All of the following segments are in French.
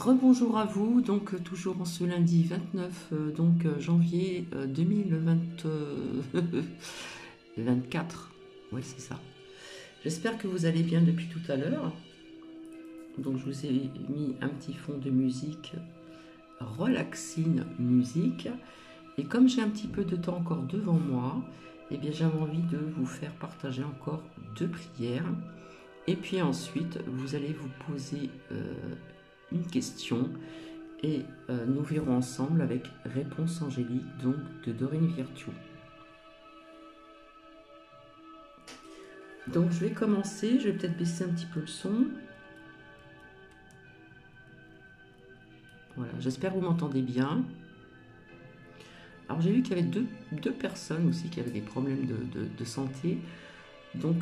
Rebonjour à vous, donc toujours en ce lundi 29 janvier 2024. Oui, c'est ça. J'espère que vous allez bien depuis tout à l'heure. Donc je vous ai mis un petit fond de musique, relaxine musique. Et comme j'ai un petit peu de temps encore devant moi, eh bien j'avais envie de vous faire partager encore 2 prières. Et puis ensuite, vous allez vous poser une question et nous verrons ensemble avec Réponse angélique donc de Dorine Virtue. Donc je vais commencer, je vais peut-être baisser un petit peu le son. Voilà, j'espère que vous m'entendez bien. Alors j'ai vu qu'il y avait deux personnes aussi qui avaient des problèmes de santé. Donc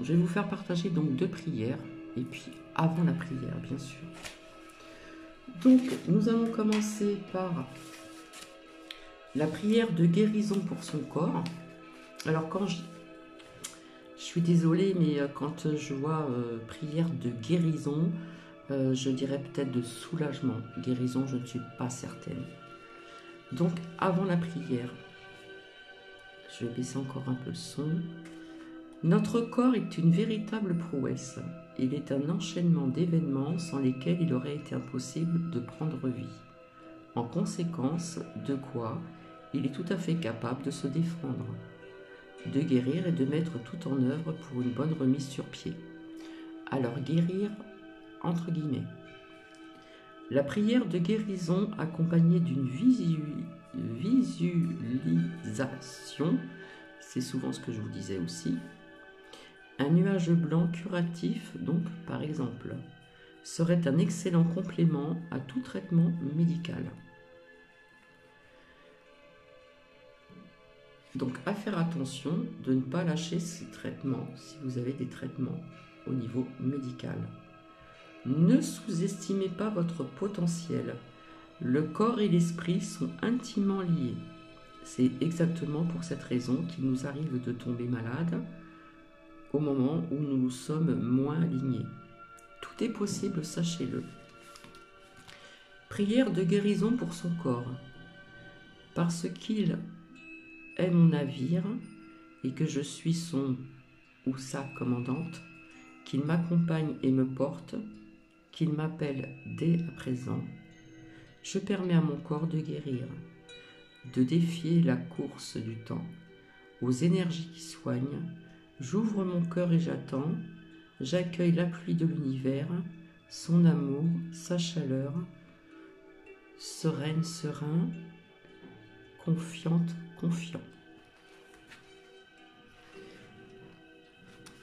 je vais vous faire partager donc 2 prières et puis avant la prière bien sûr. Donc nous allons commencer par la prière de guérison pour son corps. Alors quand je suis désolée, mais quand je vois prière de guérison, je dirais peut-être de soulagement. Guérison, je ne suis pas certaine. Donc avant la prière, je vais baisser encore un peu le son. Notre corps est une véritable prouesse. Il est un enchaînement d'événements sans lesquels il aurait été impossible de prendre vie. En conséquence, de quoi il est tout à fait capable de se défendre, de guérir et de mettre tout en œuvre pour une bonne remise sur pied. Alors guérir, entre guillemets. La prière de guérison accompagnée d'une visualisation, c'est souvent ce que je vous disais aussi, un nuage blanc curatif, donc par exemple, serait un excellent complément à tout traitement médical. Donc à faire attention de ne pas lâcher ces traitements si vous avez des traitements au niveau médical. Ne sous-estimez pas votre potentiel. Le corps et l'esprit sont intimement liés. C'est exactement pour cette raison qu'il nous arrive de tomber malade au moment où nous nous sommes moins alignés. Tout est possible, sachez-le. Prière de guérison pour son corps. Parce qu'il est mon navire et que je suis son ou sa commandante, qu'il m'accompagne et me porte, qu'il m'appelle dès à présent, je permets à mon corps de guérir, de défier la course du temps, aux énergies qui soignent. J'ouvre mon cœur et j'attends, j'accueille la pluie de l'univers, son amour, sa chaleur, sereine, serein, confiante, confiant.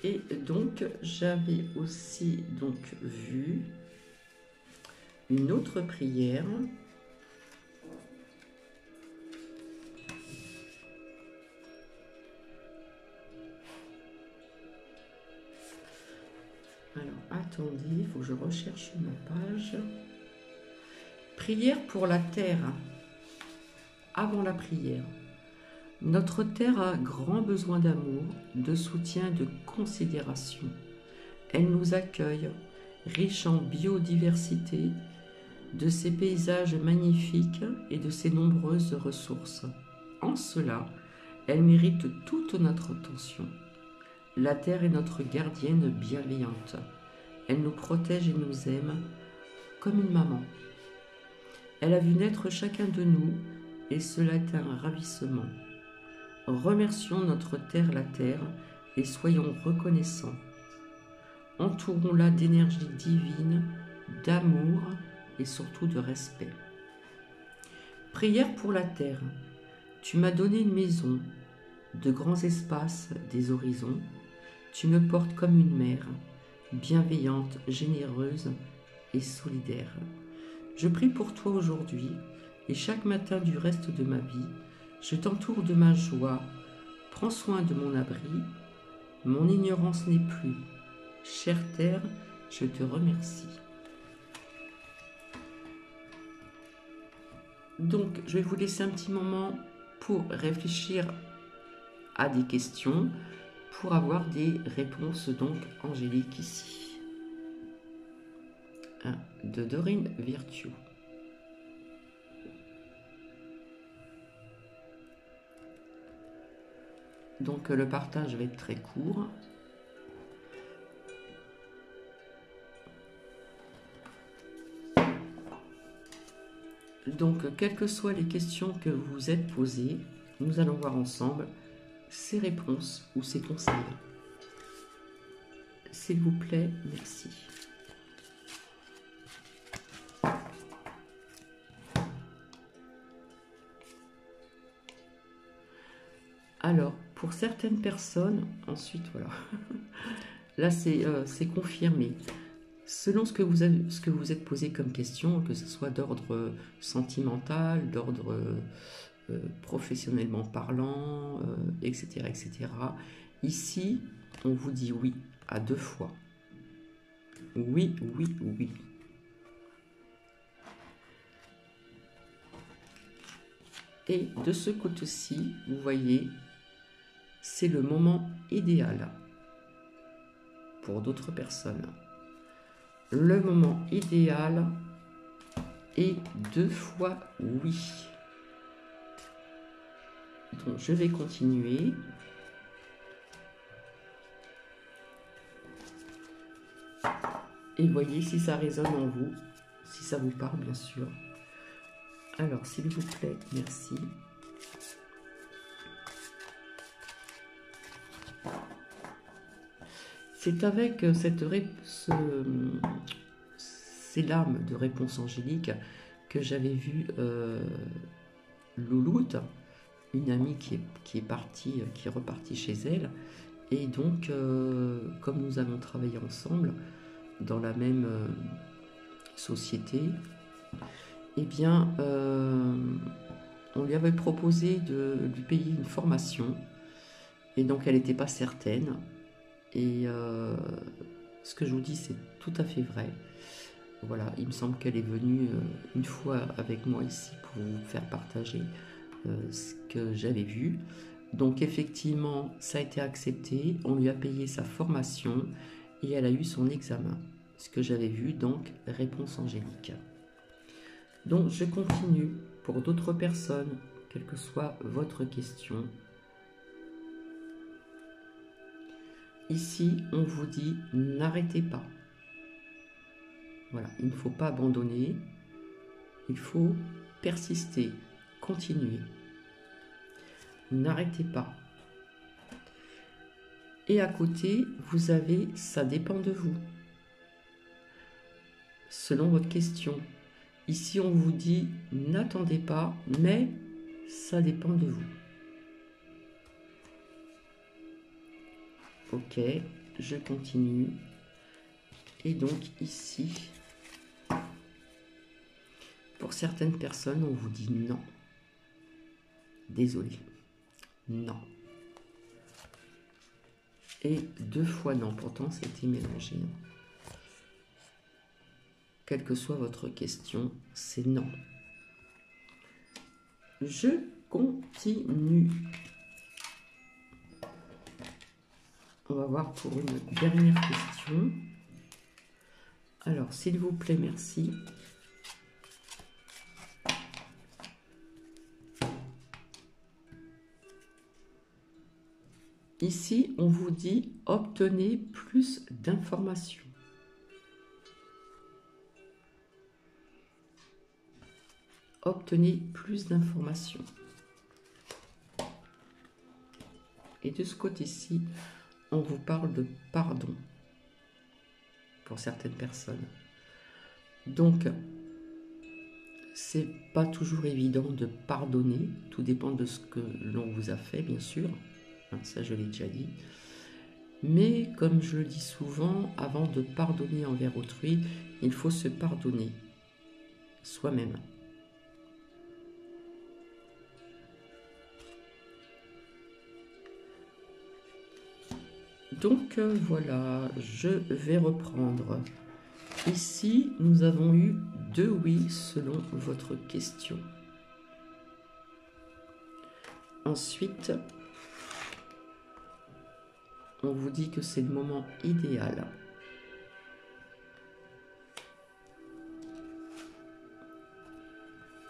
Et donc, j'avais aussi donc vu une autre prière. Alors, attendez, il faut que je recherche ma page. Prière pour la terre. Avant la prière. Notre terre a grand besoin d'amour, de soutien, de considération. Elle nous accueille, riche en biodiversité, de ses paysages magnifiques et de ses nombreuses ressources. En cela, elle mérite toute notre attention. La terre est notre gardienne bienveillante. Elle nous protège et nous aime comme une maman. Elle a vu naître chacun de nous et cela est un ravissement. Remercions notre terre, la terre, et soyons reconnaissants. Entourons-la d'énergie divine, d'amour et surtout de respect. Prière pour la terre. Tu m'as donné une maison, de grands espaces, des horizons. Tu me portes comme une mère, bienveillante, généreuse et solidaire. Je prie pour toi aujourd'hui et chaque matin du reste de ma vie, je t'entoure de ma joie. Prends soin de mon abri. Mon ignorance n'est plus. Chère terre, je te remercie. Donc, je vais vous laisser un petit moment pour réfléchir à des questions, pour avoir des réponses donc angéliques ici. de Dorine Virtue. Donc le partage va être très court. Donc, quelles que soient les questions que vous vous êtes posées, nous allons voir ensemble ces réponses ou ces conseils. S'il vous plaît, merci. Alors, pour certaines personnes, ensuite, voilà, là c'est confirmé. Selon ce que vous êtes posé comme question, que ce soit d'ordre sentimental, d'ordre professionnellement parlant, etc., etc., ici, on vous dit oui à 2 fois. Oui, oui, oui. Et de ce côté-ci, vous voyez, c'est le moment idéal pour d'autres personnes. Le moment idéal est 2 fois oui. Donc, je vais continuer. Et voyez si ça résonne en vous, si ça vous parle, bien sûr. Alors, s'il vous plaît, merci. C'est avec ces larmes de réponse angélique que j'avais vu Louloute, une amie qui est repartie chez elle. Et donc, comme nous avons travaillé ensemble dans la même société, eh bien, on lui avait proposé de lui payer une formation. Et donc, elle n'était pas certaine. Et ce que je vous dis, c'est tout à fait vrai. Voilà, il me semble qu'elle est venue une fois avec moi ici pour vous faire partager ce que j'avais vu. Donc effectivement, ça a été accepté, on lui a payé sa formation et elle a eu son examen. Ce que j'avais vu, donc, réponse angélique. Donc je continue pour d'autres personnes, quelle que soit votre question. Ici, on vous dit, n'arrêtez pas. Voilà, il ne faut pas abandonner, il faut persister, continuer. N'arrêtez pas. Et à côté, vous avez « ça dépend de vous ». Selon votre question. Ici, on vous dit « n'attendez pas, mais ça dépend de vous ». Ok, je continue. Et donc ici, pour certaines personnes, on vous dit non. Désolé. Non. Et 2 fois non. Pourtant, c'était mélangé. Quelle que soit votre question, c'est non. Je continue. On va voir pour une dernière question. Alors, s'il vous plaît, merci. Ici, on vous dit « obtenez plus d'informations ». Obtenez plus d'informations. Et de ce côté-ci, on vous parle de pardon pour certaines personnes. Donc, c'est pas toujours évident de pardonner. Tout dépend de ce que l'on vous a fait, bien sûr. Ça, je l'ai déjà dit. Mais, comme je le dis souvent, avant de pardonner envers autrui, il faut se pardonner soi-même. Donc voilà, je vais reprendre. Ici, nous avons eu 2 oui selon votre question. Ensuite, on vous dit que c'est le moment idéal.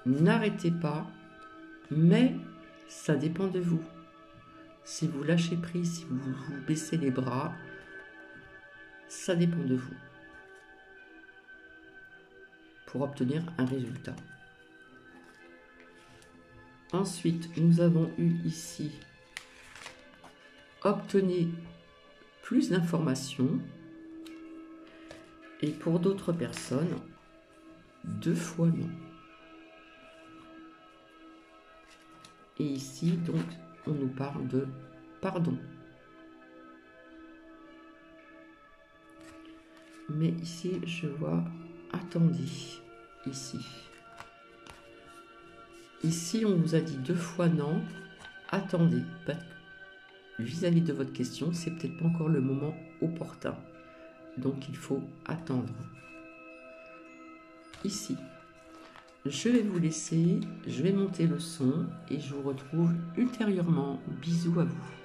n'arrêtez pas, mais ça dépend de vous. Si vous lâchez prise, si vous baissez les bras, ça dépend de vous pour obtenir un résultat. Ensuite, nous avons eu ici obtenez plus d'informations, et pour d'autres personnes 2 fois non. Et ici donc on nous parle de pardon. Mais ici je vois attendez ici. Ici on vous a dit 2 fois non, attendez. Vis-à-vis de votre question, c'est peut-être pas encore le moment opportun. Donc il faut attendre. Ici, je vais vous laisser, je vais monter le son et je vous retrouve ultérieurement. Bisous à vous.